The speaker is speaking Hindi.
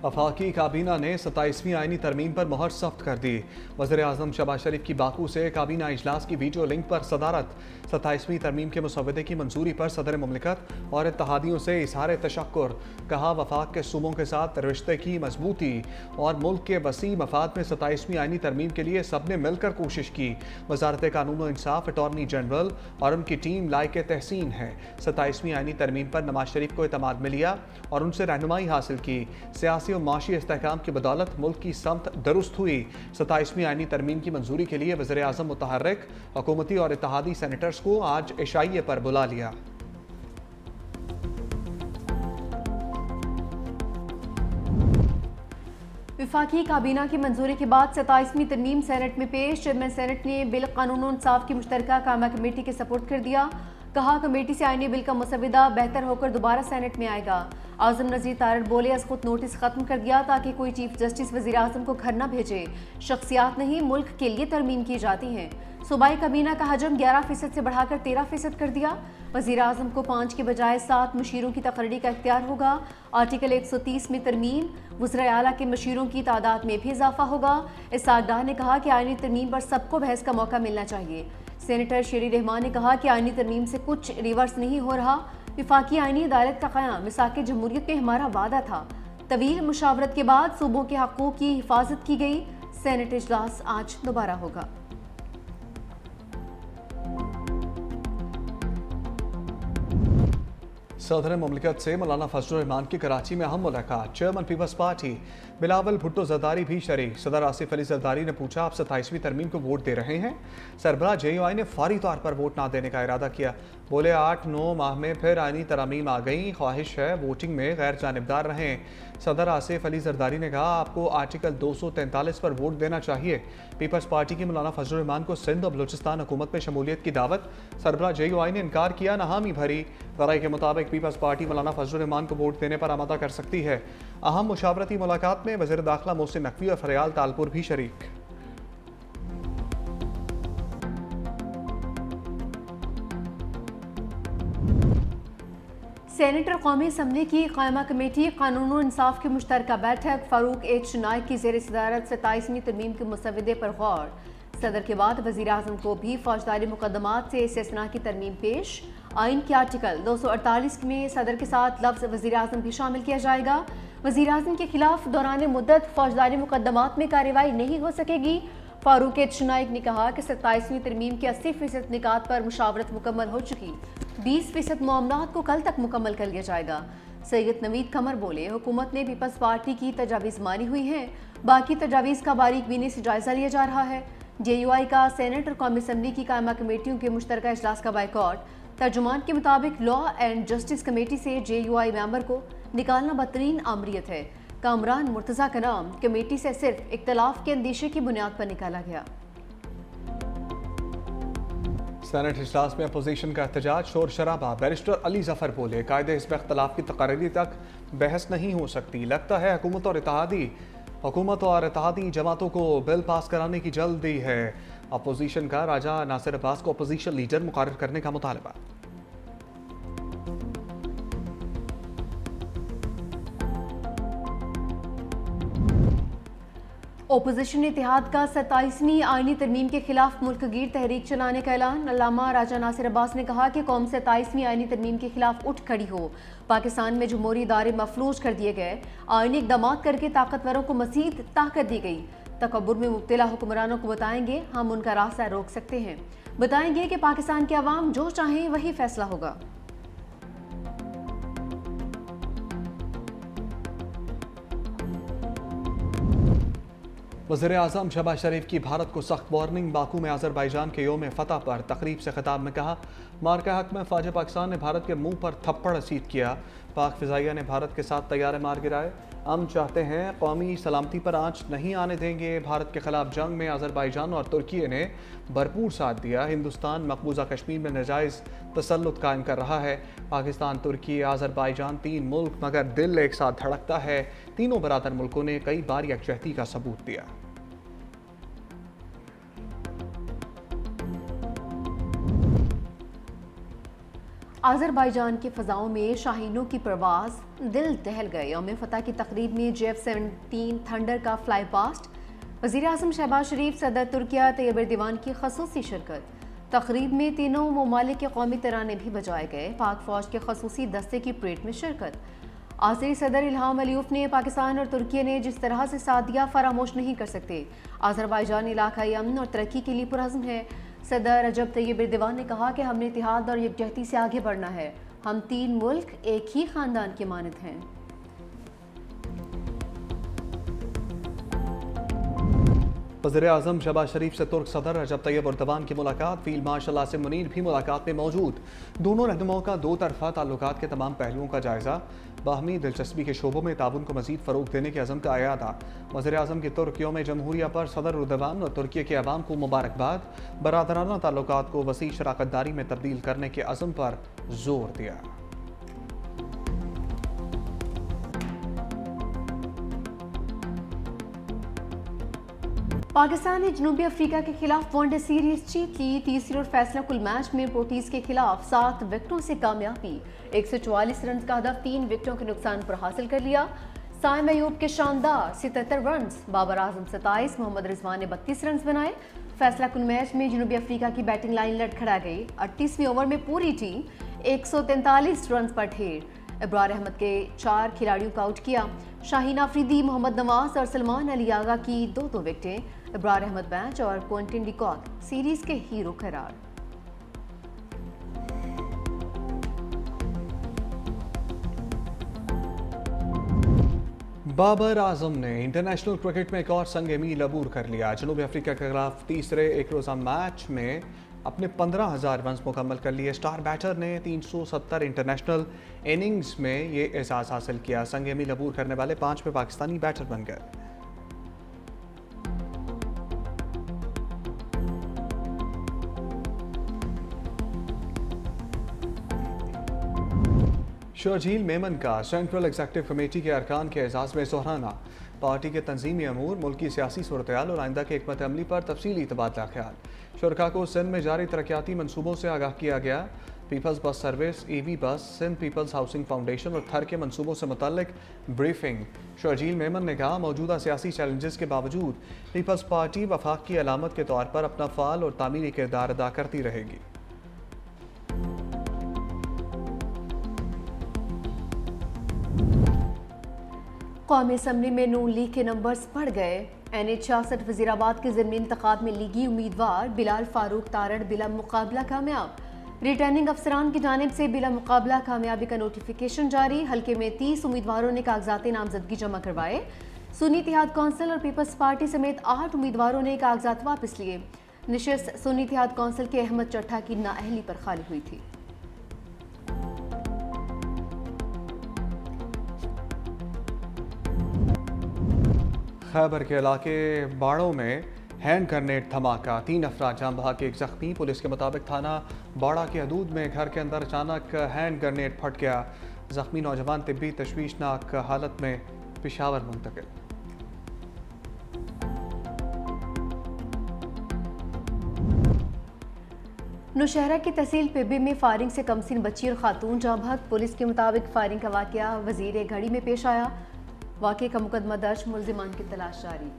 वफाकी काबीना ने 27वीं आईनी तरमीम पर मोहर सख्त कर दी। वज़ीर आज़म शहबाज शरीफ की बाकू से काबीना इजलास की वीडियो लिंक पर सदारत। 27वीं तरमीम के मुसवदे की मंजूरी पर सदर मुमलिकत और इत्तहादियों से इजहार तशक्कुर। कहा, वफाक के सूबों के साथ रिश्ते की मजबूती और मुल्क के वसी मफाद में 27वीं आईनी तरमीम के लिए सब ने मिलकर कोशिश की। वजारत कानून और इंसाफ, अटॉर्नी जनरल और उनकी टीम लायक तहसीन है। 27वीं आईनी तरमीम पर नवाज शरीफ को एतमाद में लिया और उनसे रहनुमाई हासिल की। सियासी और माशी इस्तेहकाम की बदौलत मुल्क की समत दुरुस्त हुई। 27वीं आईनी तरमीम की मंजूरी के लिए वज़ीर आज़म मुतहर्रिक हुकूमती और इत्तहादी सेनेटर्स को आज इशाइये पर बुला लिया। वफाकी काबीना की मंजूरी के बाद 27वीं तरमीम सेनेट में पेश। चेयरमैन सेनेट ने बिल कानून और इंसाफ की मुश्तरका कायमा कमेटी के सपुर्द कर दिया। कहा, कमेटी से आईनी बिल का मुसविदा बेहतर होकर दोबारा सेनेट में आएगा। आजम नज़ीर तारड़ बोले, अज खुद नोटिस खत्म कर दिया ताकि कोई चीफ जस्टिस वज़ीर आज़म को घर न भेजे। शख्सियात नहीं, मुल्क के लिए तरमीम की जाती हैं। सूबाई काबीना का हजम 11% से बढ़ाकर 13% कर दिया। वज़ीर आज़म को 5 के बजाय 7 मशीरों की तकर्री का इख्तियार होगा। आर्टिकल 130 में तरमीम, वज़ीर आला के मशीरों की तादाद में भी इजाफा होगा। इसाकडार ने कहा कि आईनी तरमीम पर सबको बहस का मौका मिलना चाहिए। सेनेटर शेरी रहमान ने कहा कि आईनी तरमीम से कुछ रिवर्स नहीं हो रहा। विफाकी आईनी अदालत का क़याम मिसाक जमहूरियत में हमारा वादा था। तवील मुशावरत के बाद सूबों के हकूक़ की हिफाजत की गई। सेनेट इजलास आज दोबारा होगा। सदर मुमलिकत से मौलाना फजलुर रहमान की कराची में अहम मुलाकात। चेयरमैन पीपल्स पार्टी बिलावल भुट्टो जरदारी भी शरीक। सदर आसिफ अली जरदारी ने पूछा, आप 27वीं तरमीम को वोट दे रहे हैं? सरबराह JUI ने फौरी तौर पर वोट ना देने का इरादा किया। बोले, 8-9 माह में फिर आईनी तरमीम आ गई, ख्वाहिश है वोटिंग में गैर जानिबदार रहें। सदर आसिफ अली जरदारी ने कहा, आपको आर्टिकल 243 पर वोट देना चाहिए। पीपल्स पार्टी की मौलाना फजलुर रहमान को सिंध और बलूचिस्तान हुकूमत में शमूलियत की दावत। सरबराह JUI ने इनकार किया, नाहमी भरी। ज़राए के मुताबिक पीपल्स पार्टी मौलाना फजलुर रहमान को वोट देने पर आमादा कर सकती है। अहम मुशावरती मुलाकात में वज़ीर दाखिला मोहसिन नकवी और फरियाल तालपुर भी शरीक। सेनेटर कौमी असम्बली की कायमा कमेटी कानून और इंसाफ की मुश्तरका बैठक। फारूक H नाइक की ज़ेर सदारत 27वीं तरमीम के मुसवदे पर गौर। सदर के बाद वज़ीर आज़म को भी फौजदारी मुकदमात से इस्तिस्ना की तरमीम पेश। आइन के आर्टिकल 248 में सदर के साथ लफ्ज़ वज़ीर आज़म भी शामिल किया जाएगा। वज़ीर आज़म के खिलाफ दौरान मुद्दत फौजदारी मुकदमात में कार्रवाई नहीं हो सकेगी। फारूक H नाइक ने कहा कि 27वीं तरमीम के 80% निकात पर मुशावरत मुकम्मल हो चुकी, 20% मामलात को कल तक मुकम्मल कर लिया जाएगा। सैयद नवीद कमर बोले, हुकूमत ने पीपल्स पार्टी की तजावीज़ मानी हुई हैं, बाकी तजावीज़ का बारीक बीनी से जायजा लिया जा रहा है। JUI का सेनेट और कौमी असम्बली की कायमा कमेटियों के मुश्तरका इजलास का बायकॉट। तर्जुमान के मुताबिक लॉ एंड जस्टिस कमेटी से JUI मेंबर को निकालना बदतरीन आमरीत है। कामरान मुर्तज़ा का नाम कमेटी से सिर्फ इख्तलाफ के अंदेशे की बुनियाद पर निकाला गया। सेनेट इजलास में अपोजिशन का एहतजाज, शोर शराबा। बैरिस्टर अली जफर बोले, कायदे हिस्ब इख्तलाफ की तकरीरी तक बहस नहीं हो सकती। लगता है हुकूमत और इत्तहादी जमातों को बिल पास कराने की जल्दी है। अपोजिशन का राजा नासिर अब्बास को अपोजिशन लीडर मुकर्रर करने का मुतालबा। ओपोजिशन इत्तेहाद का 27वीं आईनी तरमीम के खिलाफ मुल्क गीर तहरीक चलाने का ऐलान। अल्लामा राजा नासिर अब्बास ने कहा कि कौम 27वीं आईनी तरमीम के खिलाफ उठ खड़ी हो। पाकिस्तान में जमहूरी इदारे मफलूज कर दिए गए, आईनी इक़दामात करके ताकतवरों को मज़ीद ताकत दी गई। तकब्बुर में मुब्तला हुक्मरानों को बताएंगे हम उनका रास्ता रोक सकते हैं। बताएंगे कि पाकिस्तान के अवाम जो चाहें वही फैसला होगा। वज़ीर आज़म शहबाज शरीफ की भारत को सख्त वार्निंग। बाकू में अज़रबैजान के योम फतह पर तकरीब से खिताब में कहा, मार्का हक में फ़ौज पाकिस्तान ने भारत के मुंह पर थप्पड़ रसीद किया। पाक फ़िज़ाइया ने भारत के साथ तैयारे मार गिराए। हम चाहते हैं कौमी सलामती पर आँच नहीं आने देंगे। भारत के खिलाफ जंग में अज़रबैजान और तुर्की ने भरपूर साथ दिया। हिंदुस्तान मकबूजा कश्मीर में नाजायज़ तसल्लुत कायम कर रहा है। पाकिस्तान, तुर्की, अज़रबैजान 3 मुल्क, मगर दिल एक साथ धड़कता है। तीनों बरादर मुल्कों ने कई बार यकजहती का सबूत दिया। आज़रबाईजान की फ़ज़ाओं में शाहीनों की परवाज़, दिल दहल गए। यौम फ़तह की तकरीब में JF-17 थंडर का फ्लाई पास्ट। वज़ीर-ए-आज़म शहबाज शरीफ, सदर तुर्किया तैयब एर्दोगान की ख़ुसूसी शिरकत। तकरीब में तीनों ममालिक के कौमी तराने भी बजाए गए। पाक फ़ौज के ख़ुसूसी दस्ते की परेड में शिरकत। आज़री सदर इल्हाम अलीफ ने पाकिस्तान और तुर्की ने जिस तरह से साथ दिया फरामोश नहीं कर सकते। आज़रबाईजान इलाकाई अमन और तरक्की के लिए पुरअज़्म है। सदर रजब तैयब एर्दोगान ने कहा कि हमने इत्तेहाद और यकजहती से आगे बढ़ना है। हम तीन मुल्क एक ही ख़ानदान के मानद हैं। वज़ीर-ए-आज़म शहबाज शरीफ से तुर्क सदर रजब तैयब एर्दोगान की मुलाकात। फील्ड मार्शल आसिम मुनीर भी मुलाकात में मौजूद। दोनों रहनुमाओं का दो तरफा ताल्लुकात के तमाम पहलुओं का जायजा। बाहमी दिलचस्पी के शोबों में ताउन को मज़ीद फ़रोग़ देने के अज़म का अयादा। वज़ीर-ए-आज़म की तुर्क यौम जमहूरिया पर सदर एर्दोगान और तुर्की के अवाम को मुबारकबाद। बरादराना ताल्लुकात को वसी शराकतदारी में तब्दील करने के अज़म पर जोर दिया। पाकिस्तान ने जनूबी अफ्रीका के खिलाफ वनडे सीरीज जीत ली। तीसरे और फैसला कुल मैच में पोर्टीज के खिलाफ 7 विकेटों से कामयाबी। 144 रन का हदफ 3 विकेटों के नुकसान पर हासिल कर लिया। साइम अयूब के शानदार 77 रन, बाबर आजम 27, मोहम्मद रिजवान ने 32 रन बनाए। फैसला कुल मैच में जनूबी अफ्रीका की बैटिंग लाइन लड़खड़ा गई। 38वें ओवर में पूरी टीम 143 रन पर ढेर। इब्रार अहमद के 4 खिलाड़ियों को आउट किया। शाहीन आफरीदी, मोहम्मद नवाज और सलमान अली आगा की 2-2 विकेटें। इब्रार अहमद मैच और क्विंटन डिकॉक सीरीज के हीरो करार। बाबर आजम ने इंटरनेशनल क्रिकेट में एक और संग मील अबूर कर लिया। जनूबी अफ्रीका के खिलाफ तीसरे एक रोज़ा मैच में अपने 15,000 रन मुकम्मल कर लिए। स्टार बैटर ने 370 इंटरनेशनल इनिंग्स में ये एजाज़ हासिल किया। संग मील अबूर करने वाले 5वें पाकिस्तानी बैटर बन गए। शर्जील मेमन का सेंट्रल एग्जीक्यूटिव कमेटी के अरकान के एजाज़ में सराहना। पार्टी के तंजीमी अमूर, मुल्क की सियासी सूरत-ए-हाल और आइंदा के हिकमत अमली पर तफसीली तबादला ख्याल। शुरका को सिंध में जारी तरक्याती मनसूबों से आगाह किया गया। पीपल्स बस सर्विस, EV बस, सिंध पीपल्स हाउसिंग फाउंडेशन और थर के मनसूबों से मुतल्लिक ब्रीफिंग। शर्जील मेमन ने कहा, मौजूदा सियासी चैलेंजेस के बावजूद पीपल्स पार्टी वफाक की अलामत के तौर पर अपना फ़ाल और तामीरी किरदार अदा करती रहेगी। कौमी असम्बली में नून लीग के नंबर्स बढ़ गए। NH-66 वजीराबाद के ज़मीनी इंतखाब में लीगी उम्मीदवार बिलाल फारूक तारड़ बिला मुकाबला कामयाब। रिटर्निंग अफसरान की जानिब से बिला मुकाबला कामयाबी का नोटिफिकेशन जारी। हल्के में 30 उम्मीदवारों ने कागजात नामजदगी जमा करवाए। सुन्नी इत्तेहाद कौंसिल और पीपल्स पार्टी समेत 8 उम्मीदवारों ने कागजात वापस लिए। नशिस्त सुन्नी इत्तेहाद कौंसिल के अहमद चट्ठा की नाअहली पर खाली हुई थी। खैबर के इलाके बाड़ों में हैंड ग्रेनेड धमाका, 3 अफराद जान बहक, एक जख्मी। पुलिस के मुताबिक थाना बाड़ा की हदूद में घर के अंदर अचानक हैंड ग्रेनेड फट गया। जख्मी नौजवान तिब्बी तशवीशनाक हालत में पेशावर मुंतकिल। नौशहरा की तहसील पिब्बी में फायरिंग से कमसिन बच्ची और खातून जाँ बहक। पुलिस के मुताबिक फायरिंग का वाकया वजीर घड़ी में पेश आया। वाकये का मुकदमा दर्ज, मुल्जिमान की तलाश जारी।